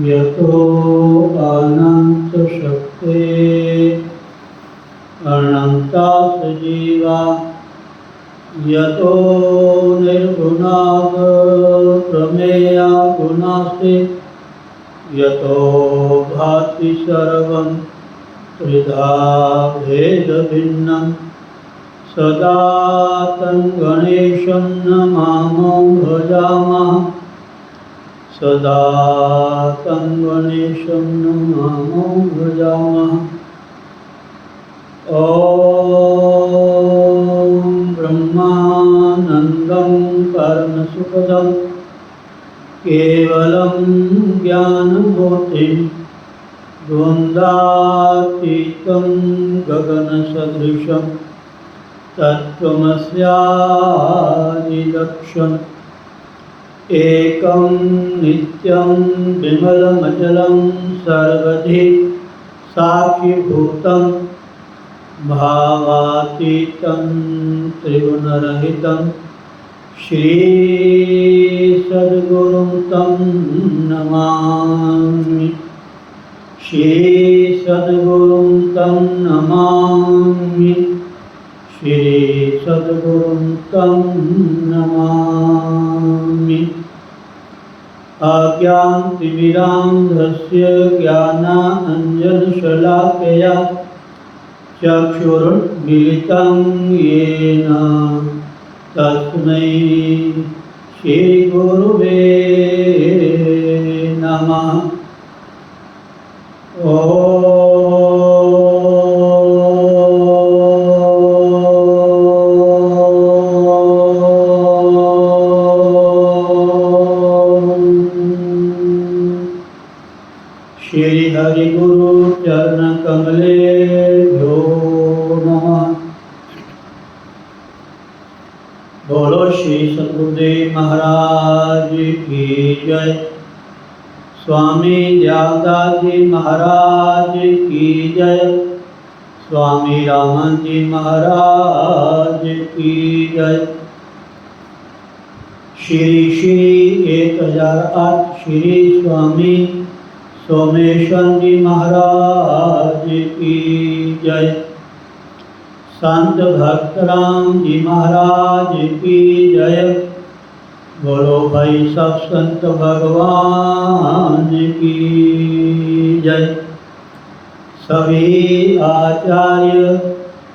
यतो अनंत शक्ति अनंता सजीवा यतो निर्गुणाग प्रमेया गुणास्ति यतो भाति सर्वं त्रिधा भेद भिन्नं सदा तं गणेशं नमामो भजामः सदा तं गणेशं नमामो भजामः। ॐ ब्रह्मानन्दं परमसुखदं केवलं ज्ञानमूर्तिं द्वन्द्वातीतं गगनसदृशं तत्त्वमस्यादिलक्ष्यम् एकं नित्यं विमलमचलं सर्वधि साक्षिभूतं भावातीतं त्रिगुणरहितं श्रीसद्गुरुं तं नमामि श्रीसद्गुरुं तं नमामि श्रीसद्गुरुं तं नमामि। अज्ञानतिमिरान्धस्य ज्ञानाञ्जनशलाकया चक्षुरुन्मीलितं येन तस्मै श्रीगुरुवे नमः। श्री हरि गुरु चरण कमलेभ्यो नमः। बोलो श्री सद्गुरुदेव महाराज की जय। स्वामी दयादास जी महाराज की जय। स्वामी रामन जी महाराज की जय। श्री 1008 श्री स्वामी सोमेश्वर जी महाराज की जय। संत भक्तराम जी महाराज की जय। बोलो भाई सब संत भगवान की जय। सभी आचार्य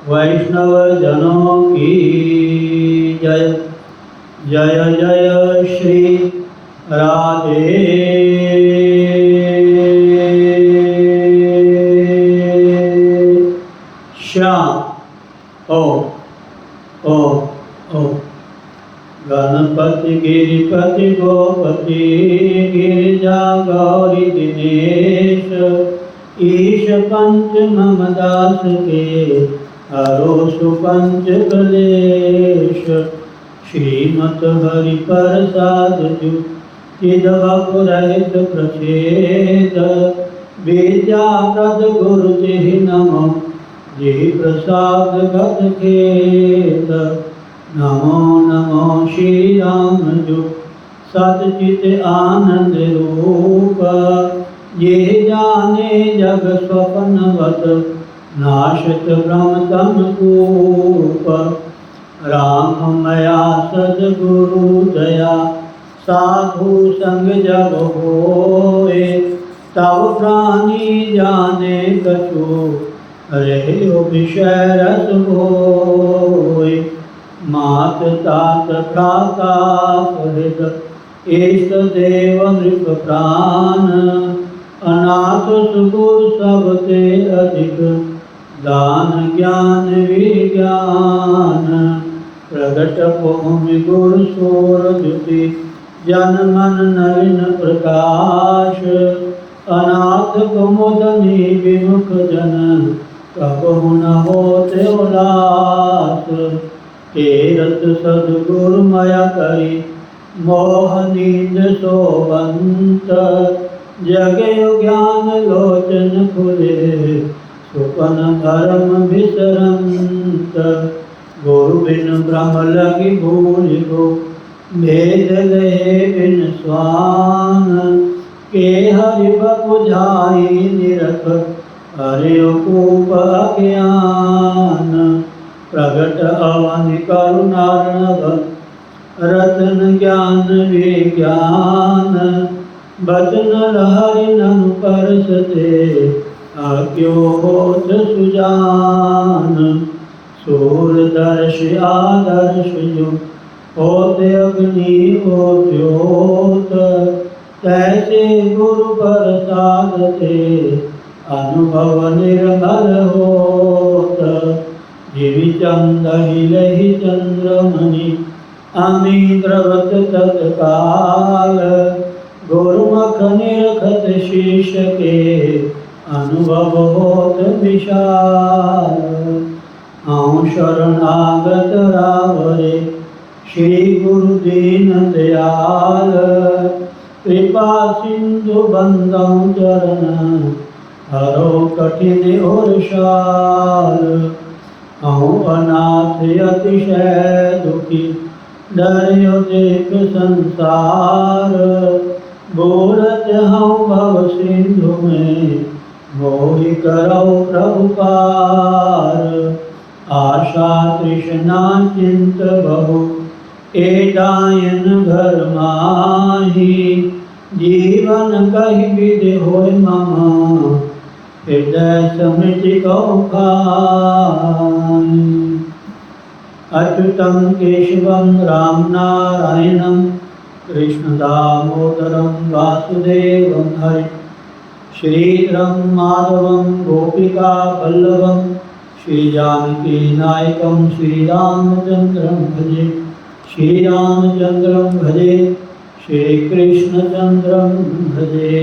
वैष्णव जनों की जय। जय जय श्री राधे श्याम। ओ ओ ओ गणपति गिरिपति गोपति गिरिजा गौरी दिनेश ईश पंच मम दास के हरो सुपंच कलेश श्रीमत हरि प्रसाद जु चिदवपुरहित प्रछेद विद्या प्रद गुरु जी नमो जी प्रसाद गत खेद नमो नमो श्री राम जो सतचित आनंद रूप ये जाने जग स्वप्नवत नाशत भ्रम तम कूप राम मया सद्गुरु दया साधु संग जब होए तब प्राणी जाने कछु रहे विषय रस होए मात तात भ्राता सहित इष्ट देव नृप प्राण अनाथ सुगुर सबते अधिक दान ज्ञान विज्ञान प्रगट भूमि गुरु सोर द्युति जन मन नलिन प्रकाश अनाथ कुमुदनी विमुख जन कबहु न होते उलास तेरत सद्गुरु मया करी मोह नींद सोवंत जगयो ज्ञान लोचन खुले सुपन धर्म विसरंत गुरु बिन ब्रह्म लगी भूल गो भेद ले बिन स्वान के हरि बुझाई निरख हरि कूप ज्ञान प्रगट अवन करुणार्णव रतन ज्ञान विज्ञान बचन हरि ननु परसते आज्ञो होत सुजान सूरदर्श आदर्श जो होते अग्नि हो ज्योत तैसे गुरु प्रसाद ते अनुभव निर्मल होत जीवि चंद हिलहि चंद्रमणि अमी द्रवत तत्काल गुरुमुख निरखत शीश के अनुभव होत विशाल आऊँ शरणागत रावरे श्री गुरु दीन दयाल कृपा सिंधु बंदौ चरण हरो कठिन और शाल आऊँ अनाथ अतिशय दुखी डरियो देख संसार बोलत हूँ भव सिंधु में मोहि करो प्रभु पार आशा तृष्णा चिंत बहु एडायन घर माही जीवन कहि विधि होय मम हृदय समिति कौ खाई अच्युतं केशवं राम नारायणं कृष्ण दामोदरं वासुदेवं हरि श्रीधरं माधवं गोपिका वल्लभं श्रीजानकी नायकं श्रीरामचन्द्रं भजे श्रीरामचन्द्रं भजे श्रीकृष्णचन्द्रं भजे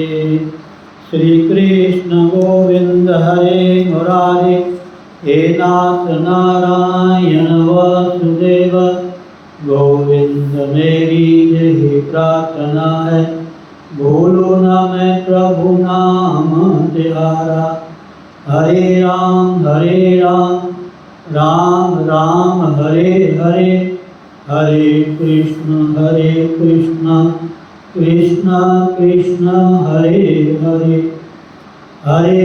श्रीकृष्ण गोविंद हरे मुरारे हे नाथ नारायण वासुदेव गोविंद मेरी यही प्रार्थना है भूलो न मैं प्रभु नाम तिहारा हरे राम राम राम हरे हरे हरे कृष्ण कृष्ण कृष्ण हरे हरे हरे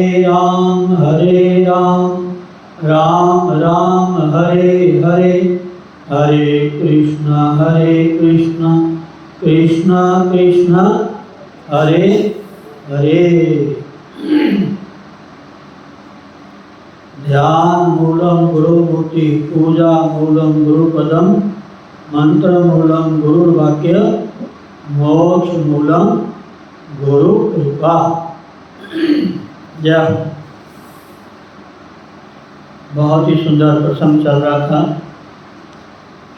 राम राम राम हरे हरे हरे कृष्ण कृष्ण कृष्ण हरे हरे। ध्यान मूलम गुरुमूर्ति पूजा मूलम गुरुपदम मंत्र मूलम गुरुर्वाक्य मोक्ष मूलम गुरु कृपा। जय। बहुत ही सुंदर प्रसंग चल रहा था।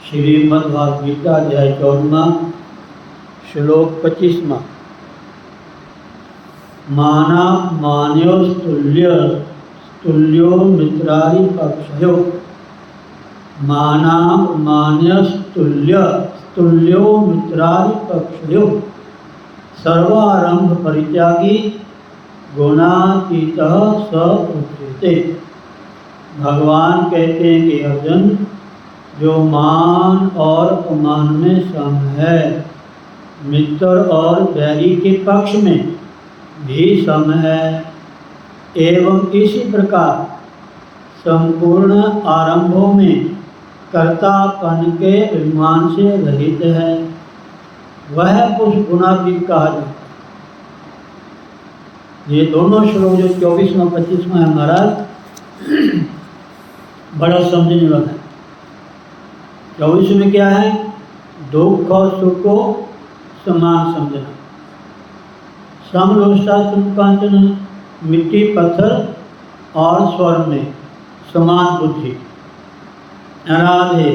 श्रीमद्भागवत गीता अध्याय 14 श्लोक 25। माना मान्योस्तुल्य तुल्यो मित्रारि पक्षयो। माना मान्यस्तुल्य तुल्यो मित्रारि पक्षयो। सर्वारंभ परित्यागी गुणातीतः स उच्यते। भगवान कहते हैं कि अर्जुन, जो मान और अपमान में सम है, मित्र और बैरी के पक्ष में भी सम है, एवं इसी प्रकार संपूर्ण आरंभों में कर्तापन के अभिमान से रहित है, वह पुरुष गुणातीत कहा जाता है। ये दोनों श्लोक जो 24वां 25वां है महाराज, बड़ा समझने वाला है। 24 में क्या है? दुख और सुख को समान समझना। समलोष्टा कांचन, मिट्टी पत्थर और स्वर्ण में समान बुद्धि। राधे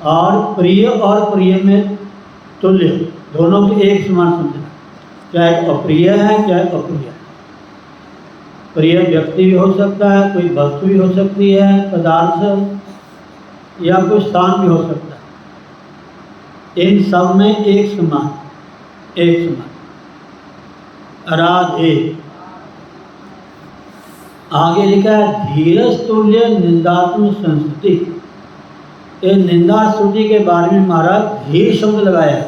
और प्रिय में तुल्य, दोनों को एक समान समझना। चाहे अप्रिय है चाहे अप्रिय है। प्रिय व्यक्ति भी हो सकता है, कोई वस्तु भी हो सकती है, पदार्थ या कोई स्थान भी हो सकता है। इन सब में एक समान। राधे आगे लिखा है धीरज तुल्य निंदात्मक संस्कृति। ये निंदा स्तुति के बारे में महाराज धीर शब्द लगाया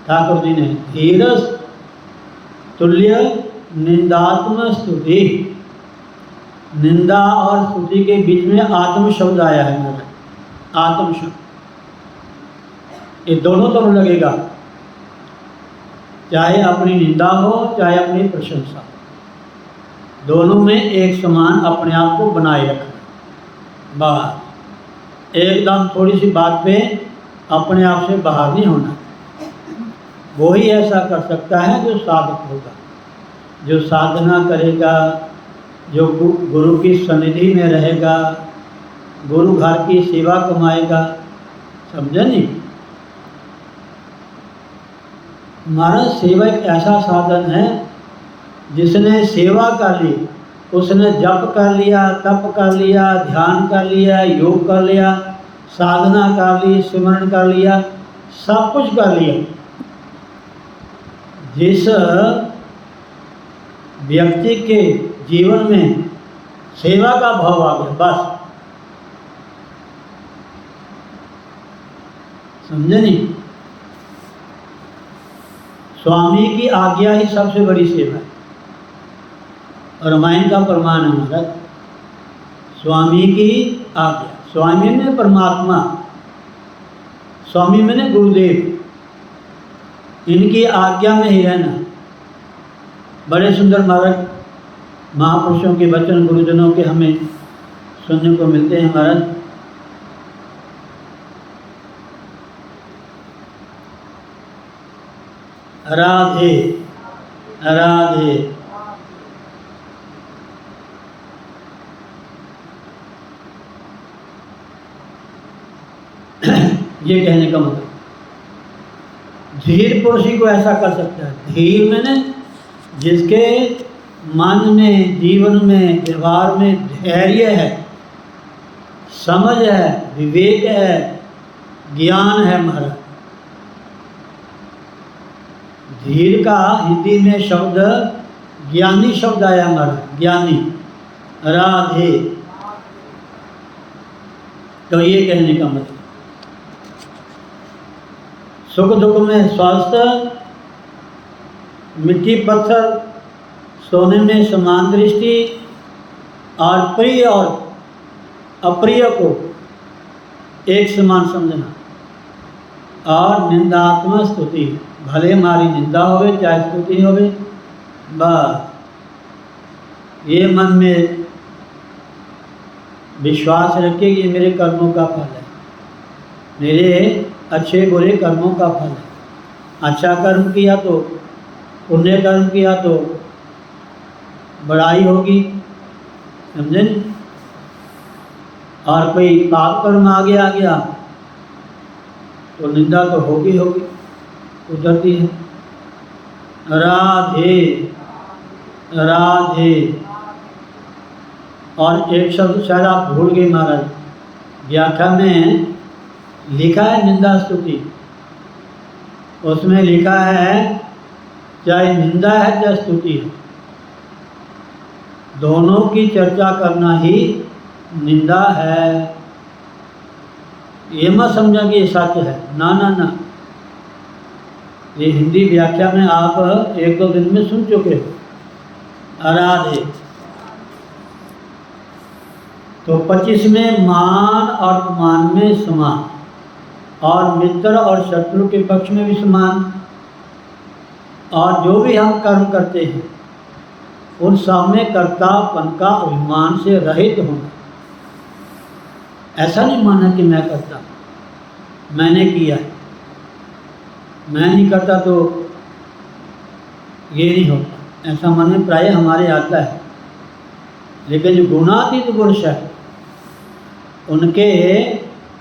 ठाकुर जी ने। धीरज तुल्य निंदात्मक स्तुति। निंदा और स्तुति के बीच में आत्म शब्द आया है महाराज। आत्म शब्द ये दोनों तरफ लगेगा, चाहे अपनी निंदा हो चाहे अपनी प्रशंसा, दोनों में एक समान अपने आप को बनाए रखना। बाहर एकदम थोड़ी सी बात पे अपने आप से बाहर नहीं होना। वो ही ऐसा कर सकता है जो साधक होगा, जो साधना करेगा, जो गुरु की सन्निधि में रहेगा, गुरु घर की सेवा कमाएगा। समझे नहीं? महाराज सेवा एक ऐसा साधन है, जिसने सेवा कर ली, उसने जप कर लिया, तप कर लिया, ध्यान कर लिया, योग कर लिया, साधना कर ली, सिमरन कर लिया, सब कुछ कर लिया। जिस व्यक्ति के जीवन में सेवा का भाव आ गया, बस। समझे नहीं? स्वामी की आज्ञा ही सबसे बड़ी सेवा है। और रामायण का प्रमाण है महाराज, स्वामी की आज्ञा। स्वामी में परमात्मा, स्वामी में गुरुदेव, इनकी आज्ञा में ही रहना। बड़े सुंदर महाराज महापुरुषों के वचन, गुरुजनों के हमें सुनने को मिलते हैं महाराज। राधे राधे। ये कहने का मतलब, धीर पुरुष ही को ऐसा कर सकता है। धीर मैंने जिसके मन में, जीवन में, व्यवहार में धैर्य है, समझ है, विवेक है, ज्ञान है महाराज। धीर का हिंदी में शब्द ज्ञानी शब्द आया महाराज, ज्ञानी। राधे। तो ये कहने का मतलब, सुख दुख में स्वास्थ्य, मिट्टी पत्थर सोने में समान दृष्टि, और प्रिय और अप्रिय को एक समान समझना। और निंदात्मक स्तुति, भले हमारी निंदा होवे चाहे स्तुति होवे, बस ये मन में विश्वास रखिए कि मेरे कर्मों का फल है, मेरे अच्छे बुरे कर्मों का फल है। अच्छा कर्म किया तो, पुण्य कर्म किया तो बड़ाई होगी। समझे? और कोई पाप कर्म आगे आ गया तो निंदा तो होगी होगी, उतरती है। राधे राधे। और एक शब्द शायद आप भूल गए महाराज, व्याख्या में लिखा है निंदा स्तुति, उसमें लिखा है चाहे निंदा है चाहे स्तुति है, दोनों की चर्चा करना ही निंदा है। ये मत समझा कि ये सत्य है, ना ना ना, ये हिंदी व्याख्या में आप एक दो दिन में सुन चुके हो। राधे। तो 25 में मान और अपमान में समान, और मित्र और शत्रु के पक्ष में भी समान, और जो भी हम कर्म करते हैं उन सब में कर्तापन का अभिमान से रहित होना। ऐसा नहीं माना कि मैं करता, मैंने किया, मैं नहीं करता तो ये नहीं होता, ऐसा मन में प्राय हमारे आता है। लेकिन जो गुणातीत पुरुष है उनके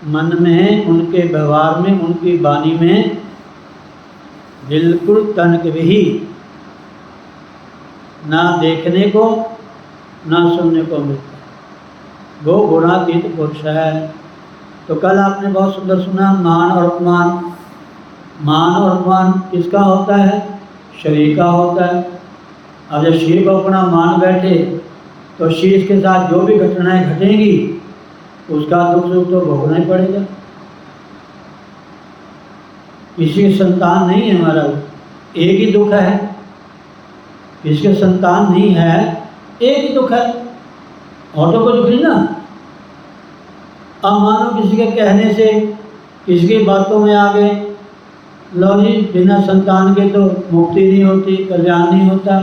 मन में, उनके व्यवहार में, उनकी वाणी में बिल्कुल तनक भी ना देखने को ना सुनने को मिलता, वो गुणातीत पुरुष है। तो कल आपने बहुत सुंदर सुना मान और अपमान। मान और अपमान किसका होता है? शरीर का होता है। अब जब शरीर को अपना मान बैठे तो शरीर के साथ जो भी घटनाएं घटेंगी उसका दुख सुख तो भोगना ही पड़ेगा। किसी की संतान नहीं है हमारा, एक ही दुख है। किसी की संतान नहीं है, एक ही दुख है, और तो कोई दुख नहीं ना। अब मानो किसी के कहने से, किसी की बातों में आ गए, लो जी बिना संतान के तो मुक्ति नहीं होती, कल्याण नहीं होता।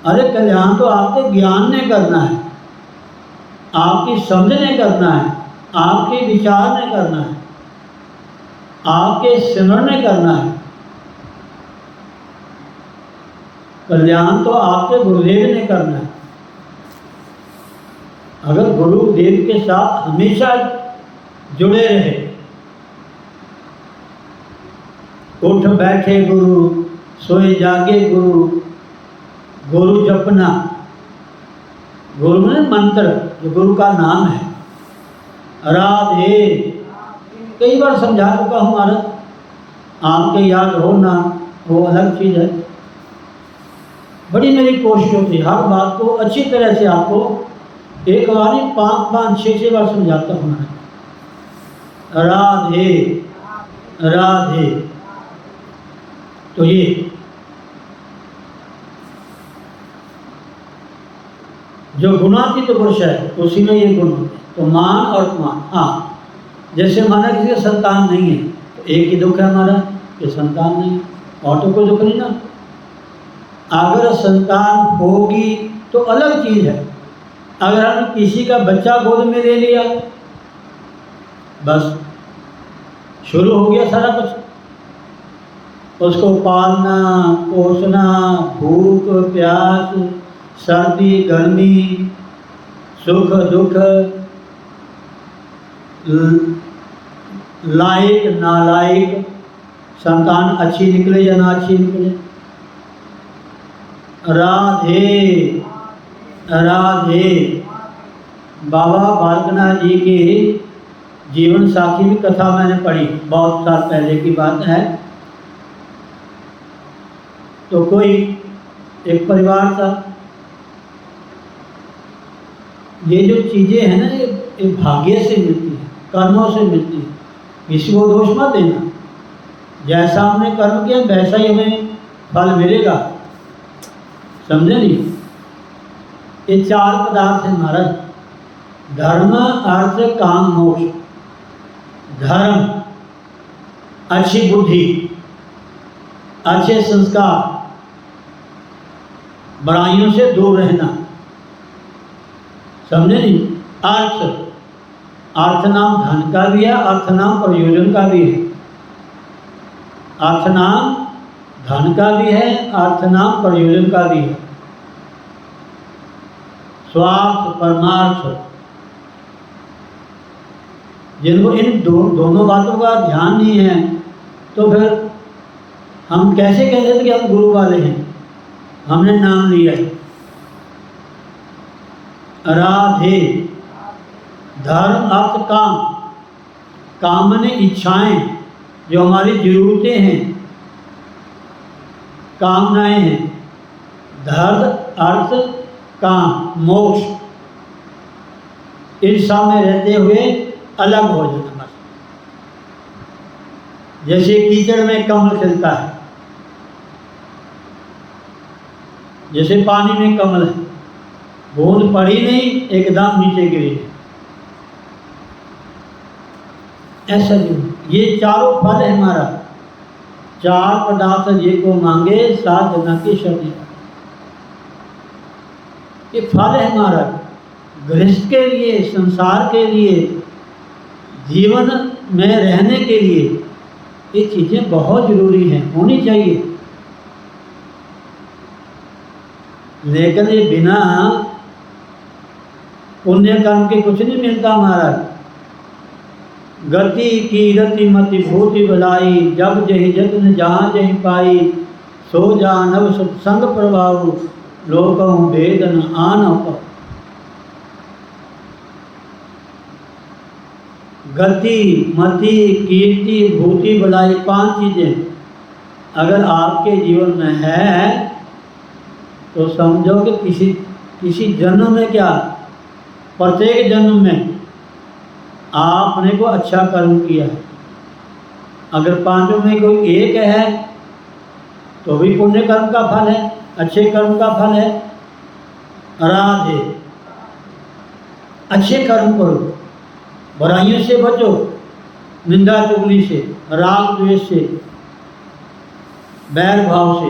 अरे कल्याण तो आपके ज्ञान ने करना है, आपकी समझ ने करना है, आपके विचार ने करना है, आपके सिमरण ने करना है। कल्याण तो आपके गुरुदेव ने करना है। अगर गुरुदेव के साथ हमेशा जुड़े रहे, उठ बैठे गुरु, सोए जागे गुरु, गुरु जपना, गुरु में मंत्र जो गुरु का नाम है। राधे कई बार समझा चुका हूँ महाराज, आपके याद हो ना वो अलग चीज़ है। बड़ी मेरी कोशिश होती है हर बात को अच्छी तरह से आपको एक बार ही 5-6 बार समझाता हूँ। राधे राधे। तो ये जो गुणातीत पुरुष है उसी में ये गुण होते हैं। तो मान और अपमान। हाँ, जैसे माना किसी का संतान नहीं है तो एक ही दुख है हमारा कि संतान नहीं, और तो कोई दुख नहीं ना। अगर संतान होगी तो अलग चीज़ है। अगर हमने किसी का बच्चा गोद में ले लिया बस शुरू हो गया सारा कुछ। उसको पालना पोसना, भूख प्यास, सर्दी गर्मी, सुख दुख, लायक नालायक, संतान अच्छी निकले या ना अच्छी निकले। राधे राधे। बाबा बालकनाथ जी की जीवन साखी की कथा मैंने पढ़ी, बहुत साल पहले की बात है। तो कोई एक परिवार था। ये जो चीज़ें हैं ना ये भाग्य से मिलती है, कर्मों से मिलती है, किसी को दोष मत देना। जैसा हमने कर्म किया वैसा ही हमें फल मिलेगा, समझे नहीं। ये 4 पदार्थ हैं महाराज, धर्म अर्थ काम मोक्ष। धर्म अच्छी बुद्धि, अच्छे संस्कार, बुराइयों से दूर रहना, समझे नहीं। अर्थ, अर्थ नाम धन का भी है, अर्थ नाम प्रयोजन का भी है। अर्थ नाम धन का भी है, अर्थ नाम प्रयोजन का भी है। स्वार्थ परमार्थ, जिनको इन दोनों बातों का ध्यान नहीं है, तो फिर हम कैसे कह सकते कि हम गुरु वाले हैं, हमने नाम लिया है। राधे, धर्म अर्थ काम, काम माने इच्छाएं, जो हमारी जरूरतें हैं, कामनाएं हैं। धर्म अर्थ काम मोक्ष, इन सब में रहते हुए अलग हो जाना बस। जैसे कीचड़ में कमल खिलता है, जैसे पानी में कमल है, बूंद पड़ी नहीं एकदम नीचे गिरी, ऐसा नहीं। ये चारों फल है हमारा, चार पदार्थ ये को मांगे सात जना की शक्ति, ये फल है हमारा। गृहस्थ के लिए, संसार के लिए, जीवन में रहने के लिए ये चीज़ें बहुत जरूरी हैं, होनी चाहिए। लेकिन ये बिना पुण्य कर्म के कुछ नहीं मिलता हमारा। गति की रति मति भूति बलाई, जब जही जतन जहाँ जही पाई, सो जानव सत्संग प्रभाव, लोकहु वेदन आन पाओ। गति, मति, कीर्ति, भूति, बलाई, 5 चीज़ें अगर आपके जीवन में है तो समझो कि किसी जन्म में, क्या प्रत्येक जन्म में आपने को अच्छा कर्म किया है। अगर 5 में कोई एक है तो भी पुण्य कर्म का फल है, अच्छे कर्म का फल है। राधे, अच्छे कर्म करो, बुराइयों से बचो, निंदा चुगली से, राग द्वेष से, बैर भाव से।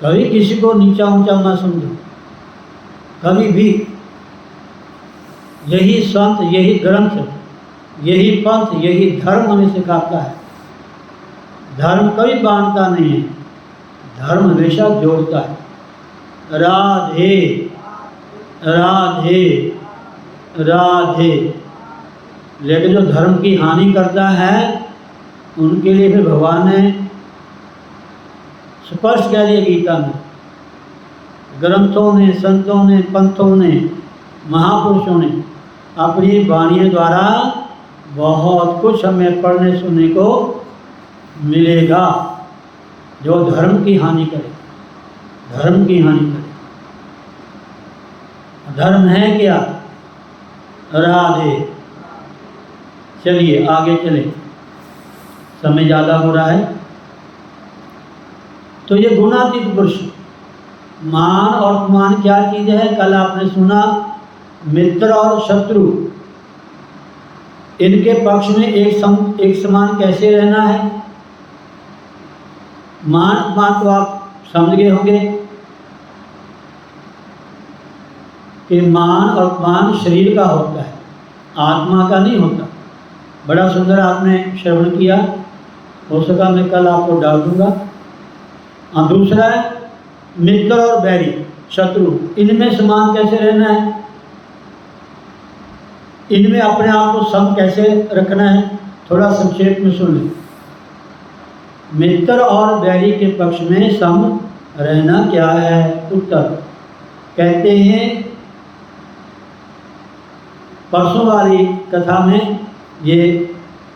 कभी किसी को नीचा ऊंचा मत समझो, कभी भी। यही संत, यही ग्रंथ, यही पंथ, यही धर्म हमें सिखाता है। धर्म कभी बांधता नहीं है, धर्म हमेशा जोड़ता है। राधे राधे राधे। लेकिन जो धर्म की हानि करता है उनके लिए फिर भगवान ने स्पष्ट कह दिया गीता में, ग्रंथों ने, संतों ने, पंथों ने, महापुरुषों ने अपनी वाणियों द्वारा बहुत कुछ हमें पढ़ने सुनने को मिलेगा। जो धर्म की हानि करे, धर्म की हानि करे। धर्म है क्या? राधे। चलिए आगे चले, समय ज़्यादा हो रहा है। तो ये गुणातीत पुरुष, मान और अपमान क्या चीज़ है? कल आपने सुना, मित्र और शत्रु, इनके पक्ष में एक समान कैसे रहना है। मान अपमान तो आप समझ गए होंगे कि मान और अपमान शरीर का होता है, आत्मा का नहीं होता। बड़ा सुंदर आपने श्रवण किया, हो सका मैं कल आपको डाल दूंगा। और दूसरा है मित्र और बैरी, शत्रु, इनमें समान कैसे रहना है, इनमें अपने आप को सम कैसे रखना है। थोड़ा संक्षेप में सुन लें। मित्र और बैरी के पक्ष में सम रहना क्या है? उत्तर कहते हैं, परसों वाली कथा में ये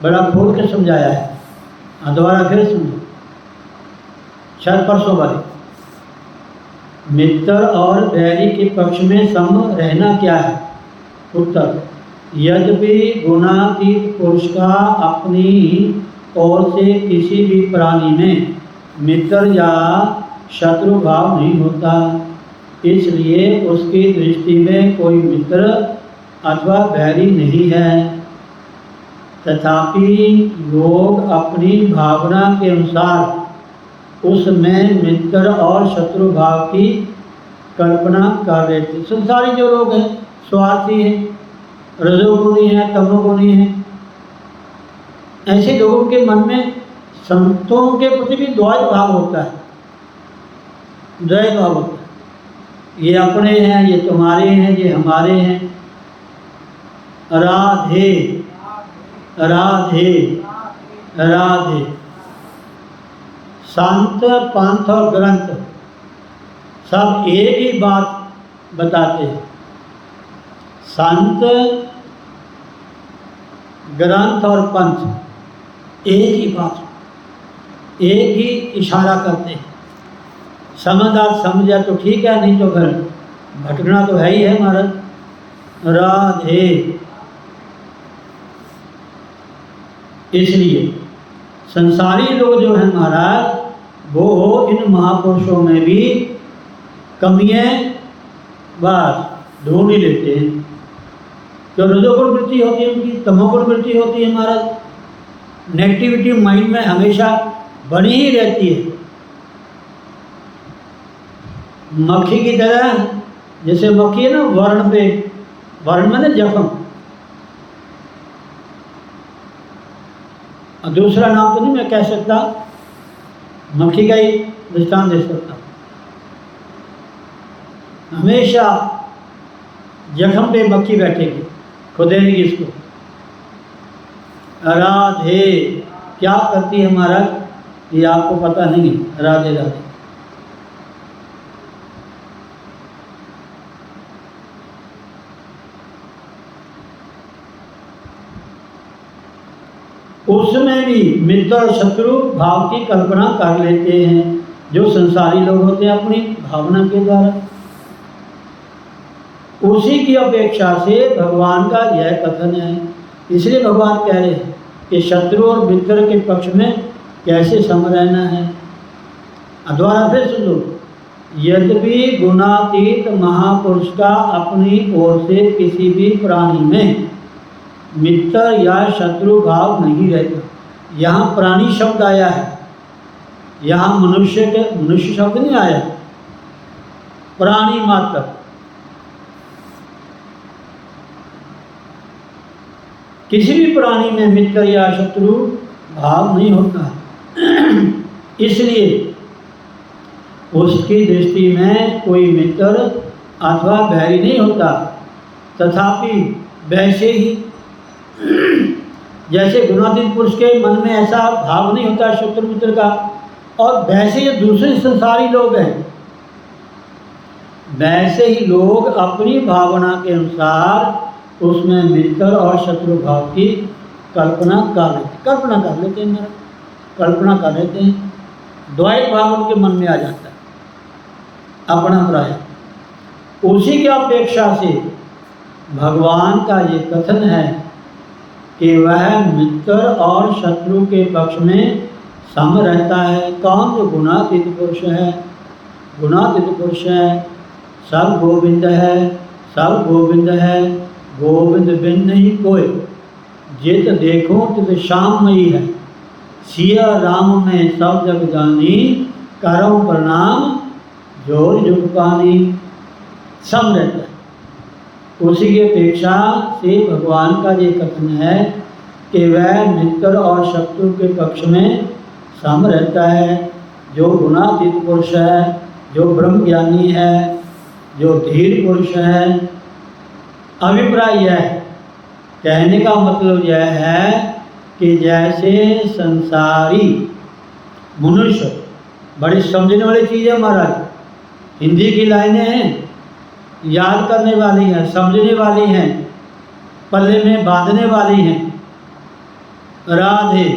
बड़ा खोल के समझाया है। दोबारा फिर सुनो, शायद परसों वाली। मित्र और बैरी के पक्ष में सम रहना क्या है? उत्तर, यद्यपि गुणातीत पुरुष का अपनी ओर से किसी भी प्राणी में मित्र या शत्रु भाव नहीं होता, इसलिए उसकी दृष्टि में कोई मित्र अथवा बैरी नहीं है। तथापि लोग अपनी भावना के अनुसार उसमें मित्र और शत्रु भाव की कल्पना कर रहे थे। संसारी जो लोग हैं स्वार्थी हैं, रजोगुणी हैं, तमोगुणी हैं, ऐसे लोगों के मन में संतों के प्रति भी द्वैत भाव होता है, द्वैत भाव होता है। ये अपने हैं, ये तुम्हारे हैं, ये हमारे हैं, राधे राधे राधे। संत, पंथ और ग्रंथ सब एक ही बात बताते हैं। संत, ग्रंथ और पंथ एक ही बात, एक ही इशारा करते हैं। समझदार समझ जाए तो ठीक है, नहीं तो फिर भटकना तो है ही है महाराज। राधे। इसलिए संसारी लोग जो हैं महाराज, वो इन महापुरुषों में भी कमियां बस ढूंढ ही लेते हैं। जो रजोगुण वृत्ति होती है उनकी, तमोगुण वृत्ति होती है महाराज। नेगेटिविटी माइंड में हमेशा बनी ही रहती है। मक्खी की तरह, जैसे मक्खी है ना वर्ण पे, वर्ण में ना जख्म, दूसरा नाम तो नहीं मैं कह सकता, मक्खी का ही दृष्टांत दे सकता। हमेशा जख्म पे मक्खी बैठेगी, खुदेगी इसको। राधे क्या करती है महाराज, ये आपको पता नहीं है। राधे राधे। उसमें भी मित्र और शत्रु भाव की कल्पना कर लेते हैं, जो संसारी लोग होते हैं अपनी भावना के द्वारा। उसी की अपेक्षा से भगवान का यह कथन है। इसलिए भगवान कह रहे हैं कि शत्रु और मित्र के पक्ष में कैसे सम रहना है। दोबारा फिर सुन लो। यद्यपि गुणातीत महापुरुष का अपनी ओर से किसी भी प्राणी में मित्र या शत्रु भाव नहीं रहता। यहाँ प्राणी शब्द आया है, यहाँ मनुष्य शब्द नहीं आया। प्राणी मात्र, किसी भी प्राणी में मित्र या शत्रु भाव नहीं होता। इसलिए उसकी दृष्टि में कोई मित्र अथवा बैरी नहीं होता। तथापि वैसे ही जैसे गुणातीत पुरुष के मन में ऐसा भाव नहीं होता शत्रु मित्र का, और वैसे ये दूसरे संसारी लोग हैं, वैसे ही लोग अपनी भावना के अनुसार उसमें मित्र और शत्रु भाव की कल्पना कर लेते हैं। कल्पना कर लेते हैं। द्वैत भाव उनके मन में आ जाता है, अपना प्राय। उसी की अपेक्षा से भगवान का ये कथन है कि वह मित्र और शत्रु के पक्ष में सम रहता है। कौन? जो गुणातीत पुरुष है। गुणातीत पुरुष है, सब गोविंद है, सब गोविंद है, गोविंद बिन नहीं कोई। जित देखो तित श्याममयी है, सिया राम में सब जग जानी, करो प्रणाम जोर जुग पानी। सम रहता है। उसी की अपेक्षा से भगवान का ये कथन है कि वह मित्र और शत्रु के पक्ष में सम रहता है। जो गुणातीत पुरुष है, जो ब्रह्म ज्ञानी है, जो धीर पुरुष है। अभिप्राय यह है, कहने का मतलब यह है कि जैसे संसारी मनुष्य, बड़ी समझने वाली चीज़ है महाराज। हिंदी की लाइनें हैं, याद करने वाली हैं, समझने वाली हैं, पल्ले में बांधने वाली हैं। राधे।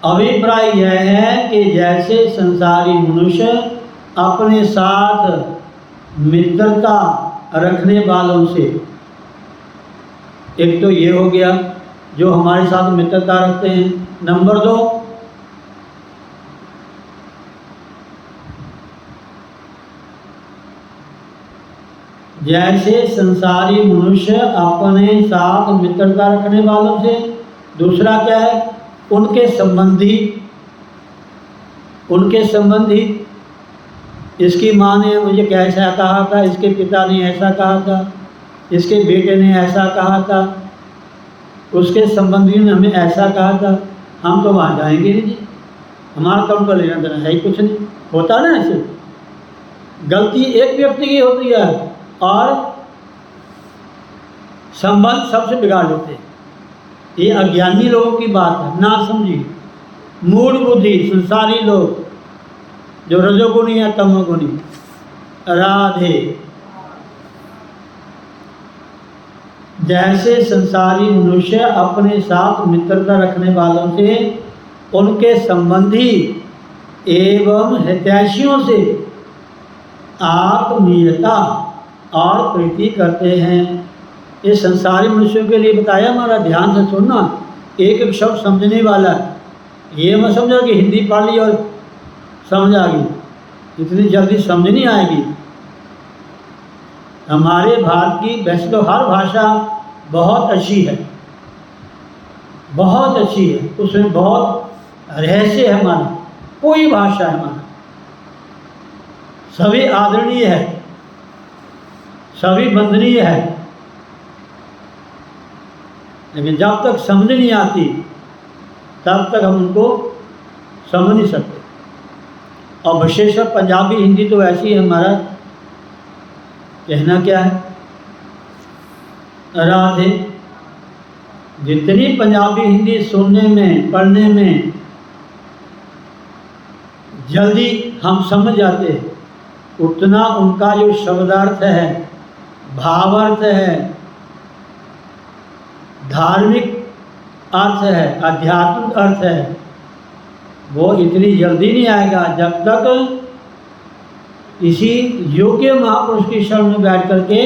अभिप्राय यह है कि जैसे संसारी मनुष्य अपने साथ मित्रता रखने वालों से, एक तो ये हो गया जो हमारे साथ मित्रता रखते हैं। नंबर 2, जैसे संसारी मनुष्य अपने साथ मित्रता रखने वालों से। दूसरा क्या है? उनके संबंधी। इसकी माँ ने मुझे कैसा कहा था, इसके पिता ने ऐसा कहा था, इसके बेटे ने ऐसा कहा था, उसके संबंधी ने हमें ऐसा कहा था। हम तो वहाँ जाएंगे नहीं जी, हमारा तो उनका लेना देना है ही कुछ नहीं। होता ना ऐसे। गलती एक व्यक्ति की होती है और संबंध सबसे बिगाड़ लेते हैं। ये अज्ञानी लोगों की बात है, ना समझी, मूढ़ बुद्धि संसारी लोग जो रजोगुणी या तमोगुणी। राधे। जैसे संसारी मनुष्य अपने साथ मित्रता रखने वालों से, उनके संबंधी एवं हितैषियों से आत्मीयता और प्रीति करते हैं। ये संसारी मनुष्यों के लिए बताया। हमारा ध्यान से सुनना, एक एक शब्द समझने वाला है। ये मत समझो कि हिंदी पढ़ ली और समझ आ गई, इतनी जल्दी समझ नहीं आएगी। हमारे भारत की वैसे तो हर भाषा बहुत अच्छी है, बहुत अच्छी है, उसमें बहुत रहस्य है। हमारा कोई भाषा है हमारा, सभी आदरणीय है, सभी वंदनीय है, लेकिन जब तक समझ नहीं आती तब तक हम उनको समझ नहीं सकते। और विशेषकर पंजाबी हिंदी तो ऐसी है। हमारा कहना क्या है? राधे। जितनी पंजाबी हिंदी सुनने में पढ़ने में जल्दी हम समझ जाते हैं, उतना उनका जो शब्दार्थ है, भावार्थ है, धार्मिक अर्थ है, आध्यात्मिक अर्थ है, वो इतनी जल्दी नहीं आएगा जब तक इसी योग्य महापुरुष की शरण में बैठ करके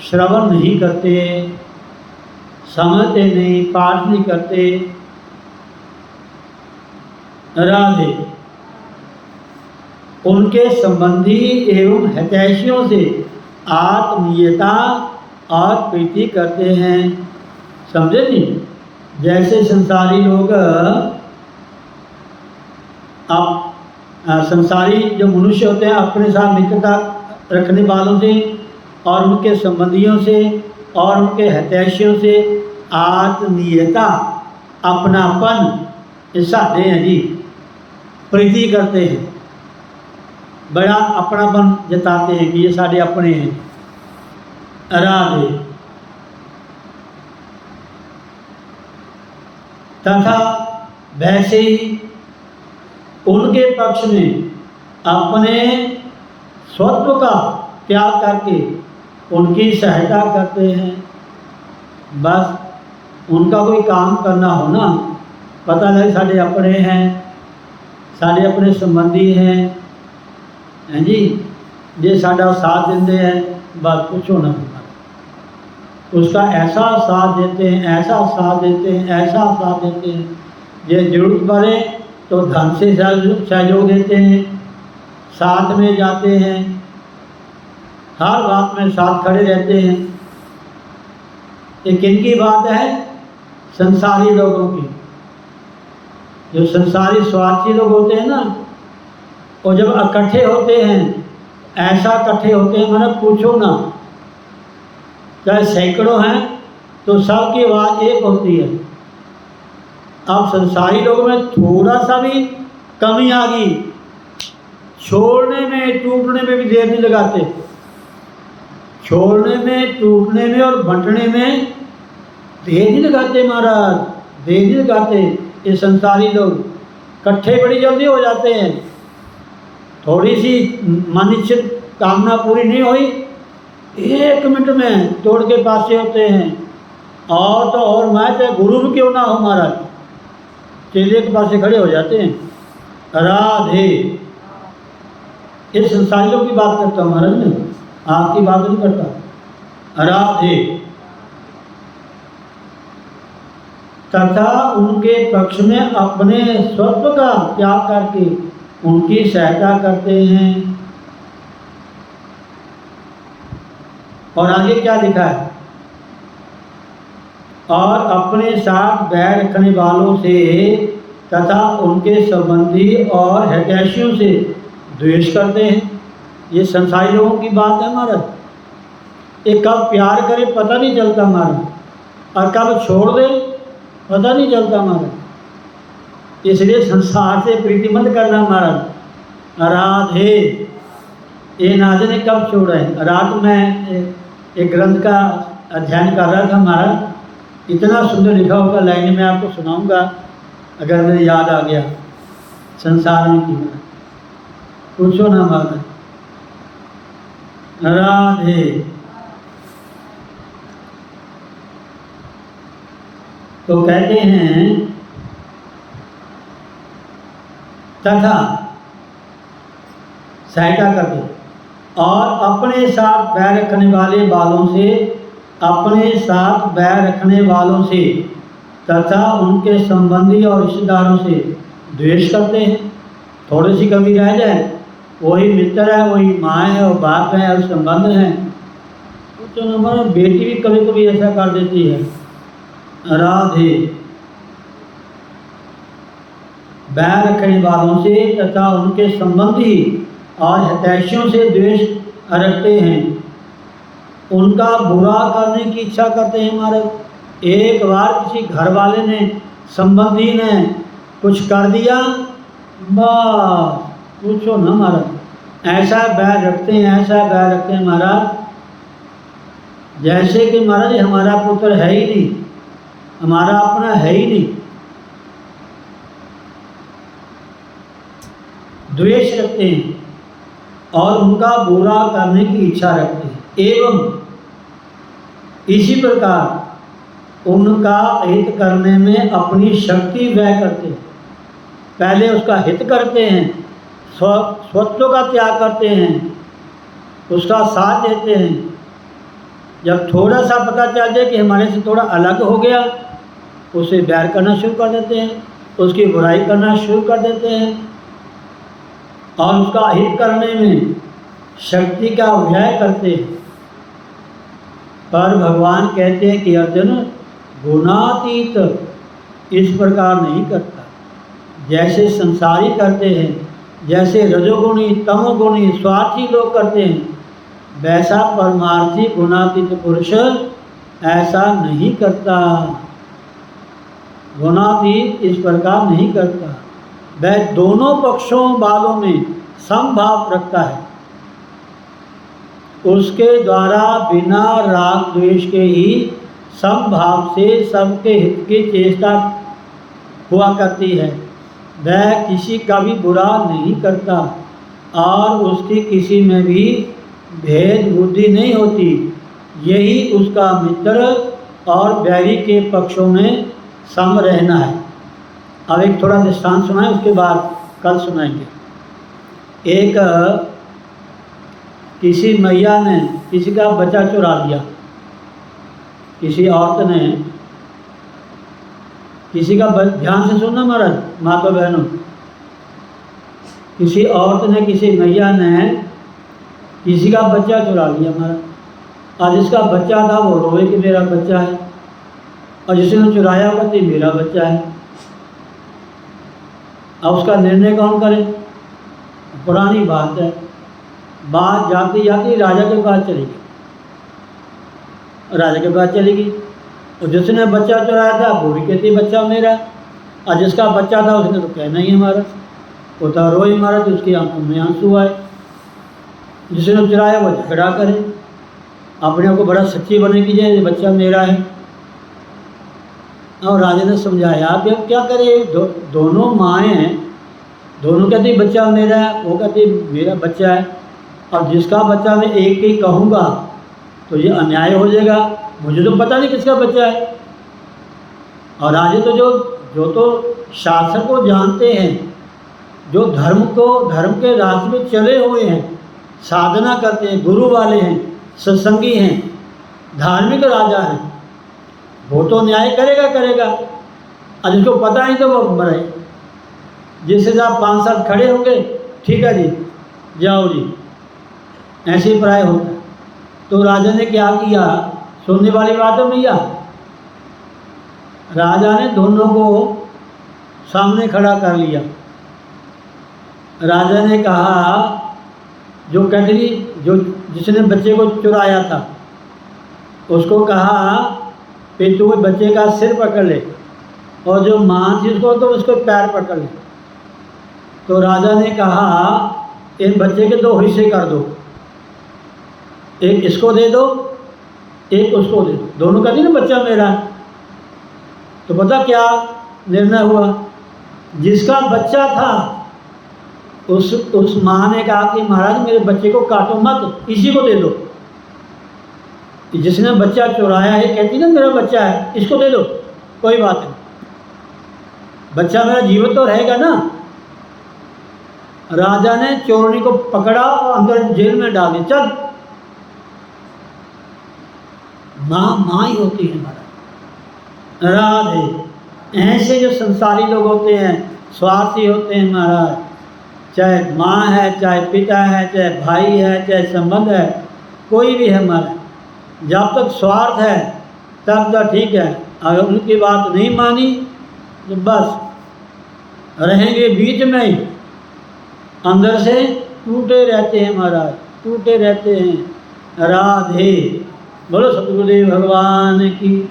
श्रवण नहीं करते, समझते नहीं, पाठ नहीं करते। राधे। उनके संबंधी एवं हितैषियों से आत्मीयता और प्रीति करते हैं। समझे नहीं? जैसे संसारी लोग संसारी जो मनुष्य होते हैं अपने साथ मित्रता रखने वालों से और उनके संबंधियों से और उनके हितैषियों से आत्मीयता, अपनापन ऐसा दे हैं जी, प्रीति करते हैं, बड़ा अपनापन जताते हैं कि ये सारे अपने हैं। राधे। तथा वैसे ही उनके पक्ष में अपने स्वत्व का त्याग करके उनकी सहायता करते हैं। बस उनका कोई काम करना हो ना, पता लगे साढ़े अपने हैं, साढ़े अपने संबंधी हैं जी, जे साढ़ा साथ देते हैं, बस कुछ होना होगा। उसका ऐसा साथ देते हैं, ऐसा साथ देते हैं, ऐसा साथ देते हैं, जे जरूरत पड़े तो धन से सहयोग देते हैं, साथ में जाते हैं, हर बात में साथ खड़े रहते हैं। ये किनकी बात है? संसारी लोगों की। जो संसारी स्वार्थी लोग होते हैं ना, वो जब इकट्ठे होते हैं, ऐसा इकट्ठे होते हैं मतलब पूछो ना, चाहे सैकड़ों हैं तो सबकी आवाज़ एक होती है। अब संसारी लोगों में थोड़ा सा भी कमी आ गई, छोड़ने में टूटने में भी देर नहीं लगाते। छोड़ने में, टूटने में और बंटने में देर नहीं लगाते महाराज, देर नहीं लगाते। ये संसारी लोग इकट्ठे बड़ी जल्दी हो जाते हैं। थोड़ी सी मानिच्छित कामना पूरी नहीं हुई, 1 मिनट में तोड़ के पासे होते हैं। और तो और मैं चाहे गुरु भी क्यों ना हो महाराज, चेले के पास खड़े हो जाते हैं। राधे। इस संसारी लोग की बात करता हूँ महाराज, ने आपकी बात नहीं करता। राधे। तथा उनके पक्ष में अपने स्वत्व का त्याग करके उनकी सहायता करते हैं। और आगे क्या लिखा है? और अपने साथ बैर रखने वालों से तथा उनके संबंधी और हितैषियों से द्वेष करते हैं। ये संसारी लोगों की बात है महाराज। ये कब प्यार करे पता नहीं चलता महाराज, और कब छोड़ दे पता नहीं चलता महाराज। इसलिए संसार से प्रीति मत करना महाराज। राधे। ये नाजे ने कब छोड़ा है? रात में एक ग्रंथ का अध्ययन कर रहा था हमारा, इतना सुंदर लिखा होगा, लाइन में आपको सुनाऊंगा अगर मेरे याद आ गया। संसार में की पूछो ना महाराज। राधे। तो कहते हैं तथा सहायता करते और अपने साथ बैर रखने वाले वालों से, अपने साथ बैर रखने वालों से तथा उनके संबंधी और रिश्तेदारों से द्वेष करते हैं। थोड़ी सी कमी रह जाए, वही मित्र है, वही माँ है और बाप है और संबंध है। तो हमारा बेटी भी कभी कभी ऐसा कर देती है। राधे। बैर रखने वालों से तथा उनके संबंधी और हितैषियों से द्वेष रखते हैं, उनका बुरा करने की इच्छा करते हैं। महाराज एक बार किसी घर वाले ने, संबंधी ने कुछ कर दिया, बस पूछो ना महाराज, ऐसा बैर रखते हैं, ऐसा बैर रखते हैं महाराज, जैसे कि महाराज हमारा पुत्र है ही नहीं, हमारा अपना है ही नहीं। द्वेष रखते हैं और उनका बुरा करने की इच्छा रखते हैं। एवं इसी प्रकार उनका हित करने में अपनी शक्ति व्यय करते हैं। पहले उसका हित करते हैं, स्वत्व का त्याग करते हैं, उसका साथ देते हैं। जब थोड़ा सा पता चल जाए कि हमारे से थोड़ा अलग हो गया, उसे बैर करना शुरू कर देते हैं, उसकी बुराई करना शुरू कर देते हैं और उसका हित करने में शक्ति का व्यय करते हैं। पर भगवान कहते हैं कि अर्जुन गुणातीत इस प्रकार नहीं करता। जैसे संसारी करते हैं, जैसे रजोगुणी, तमोगुणी, स्वार्थी लोग करते हैं, वैसा परमार्थी गुणातीत पुरुष ऐसा नहीं करता। गुणातीत इस प्रकार नहीं करता। वह दोनों पक्षों वालों में समभाव रखता है। उसके द्वारा बिना राग द्वेष के ही समभाव से सबके हित की चेष्टा हुआ करती है। वह किसी का भी बुरा नहीं करता और उसकी किसी में भी भेद बुद्धि नहीं होती। यही उसका मित्र और बैरी के पक्षों में सम रहना है। अब एक थोड़ा दृष्टांत सुनाएं, उसके बाद कल सुनाएंगे। एक किसी मैया ने किसी का बच्चा चुरा लिया। किसी औरत ने किसी का, ध्यान से सुनना महाराज, माता बहनों, किसी औरत ने, किसी मैया ने किसी का बच्चा चुरा लिया महाराज। और जिसका बच्चा था वो रोए कि मेरा बच्चा है, और जिसने चुराया वो कहती मेरा बच्चा है। अब उसका निर्णय कौन करे? पुरानी बात है। बात जाती जाती राजा के पास चली गई। राजा के पास चली गई और जिसने बच्चा चुराया था वो भी कहती बच्चा मेरा, और जिसका बच्चा था उसने तो कहना ही हमारा। वो तो रोई मारा तो उसकी आंखों में आंसू आए। जिसने चुराया वो झगड़ा करे, अपने आप को बड़ा सच्ची बने की जाए, बच्चा मेरा है। और राजा ने समझाया कि अब क्या करे, दोनों माएँ हैं, दोनों कहती बच्चा मेरा है, वो कहती मेरा बच्चा है। अब जिसका बच्चा मैं एक ही कहूँगा तो ये अन्याय हो जाएगा, मुझे तो पता नहीं किसका बच्चा है। और राजा तो जो तो शास्त्र को जानते हैं, जो धर्म के रास्ते में चले हुए हैं, साधना करते हैं, गुरु वाले हैं, सत्संगी हैं, धार्मिक राजा हैं, वो तो न्याय करेगा। और जिसको पता नहीं तो वो मरे। जिससे आप 5 साल खड़े होंगे, ठीक है जी जाओ जी, ऐसे ही प्राय होता है। तो राजा ने क्या किया, सुनने वाली बात है भैया। राजा ने दोनों को सामने खड़ा कर लिया। राजा ने कहा जो कहती, जो जिसने बच्चे को चुराया था उसको कहा कि तू बच्चे का सिर पकड़ ले, और जो माँ थी उसको तो उसको पैर पकड़ ले। तो राजा ने कहा इन बच्चे के 2 हिस्से कर दो, एक इसको दे दो, एक उसको दे दो, दोनों कहती ना बच्चा मेरा है। तो पता क्या निर्णय हुआ, जिसका बच्चा था उस माँ ने कहा कि महाराज मेरे बच्चे को काटो मत, इसी को दे दो। जिसने बच्चा चुराया है कहती ना मेरा बच्चा है, इसको दे दो, कोई बात नहीं, बच्चा मेरा जीवित तो रहेगा ना। राजा ने चोरनी को पकड़ा और अंदर जेल में डाल दिया। चल, माँ ही होती है महाराज। राधे। ऐसे जो संसारी लोग होते हैं, स्वार्थी होते हैं महाराज, चाहे माँ है, चाहे पिता है, चाहे भाई है, चाहे संबंध है, कोई भी है महाराज, जब तक स्वार्थ है तब तक ठीक है। अगर उनकी बात नहीं मानी तो बस रहेंगे बीच में ही, अंदर से टूटे रहते हैं महाराज, टूटे रहते हैं। राधे। बोलो सतगुरुदेव भगवान की।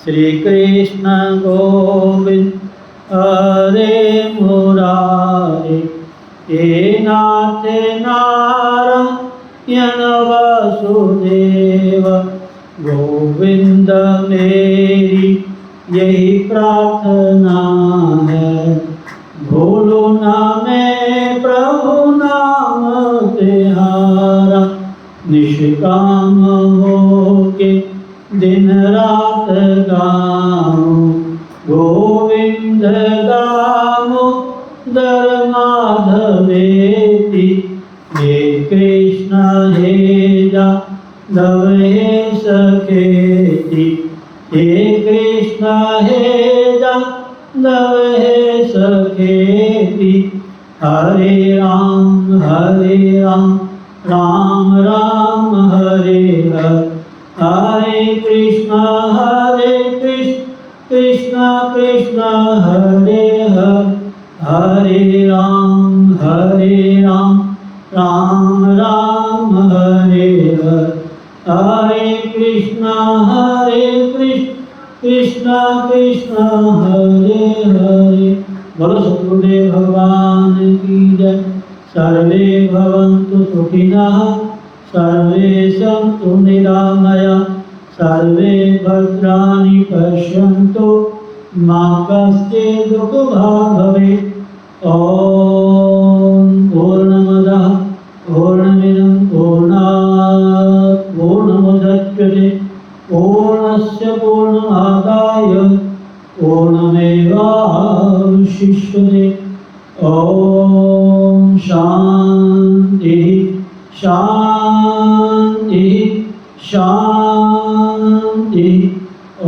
श्री कृष्ण गोविंद हरे मुरारे, हे नाथ नारायण वासुदेव, गोविंद मेरी यही प्रार्थना है, भूलो ना मैं प्रभु नाम तिहारा, निष्काम होके दिन रात गाऊं, गोविंद दामोदर माधवेति, हे कृष्ण हे जादव हे सखेति, हे कृष्ण हे जादव हे सखेति, हरे राम राम राम हरे हरे, हरे कृष्ण कृष्ण कृष्ण हरे हरे, हरे राम राम राम हरे हरे, हरे कृष्ण कृष्ण कृष्ण हरे हरे। बोलो सतगुरुदेव भगवान की जय। सर्वे भवन्तु सुखिनः, सर्वे सन्तु निरामया, सर्वे भद्राणि पश्यन्तु मा कश्चित् दुःखभाग् भवेत्। ॐ पूर्णमदः पूर्णमिदं पूर्णात् पूर्णमुदच्यते, पूर्णस्य पूर्णमादाय पूर्णमेवावशिष्यते। ॐ शान्ति शान्ति शान्ति। ॐ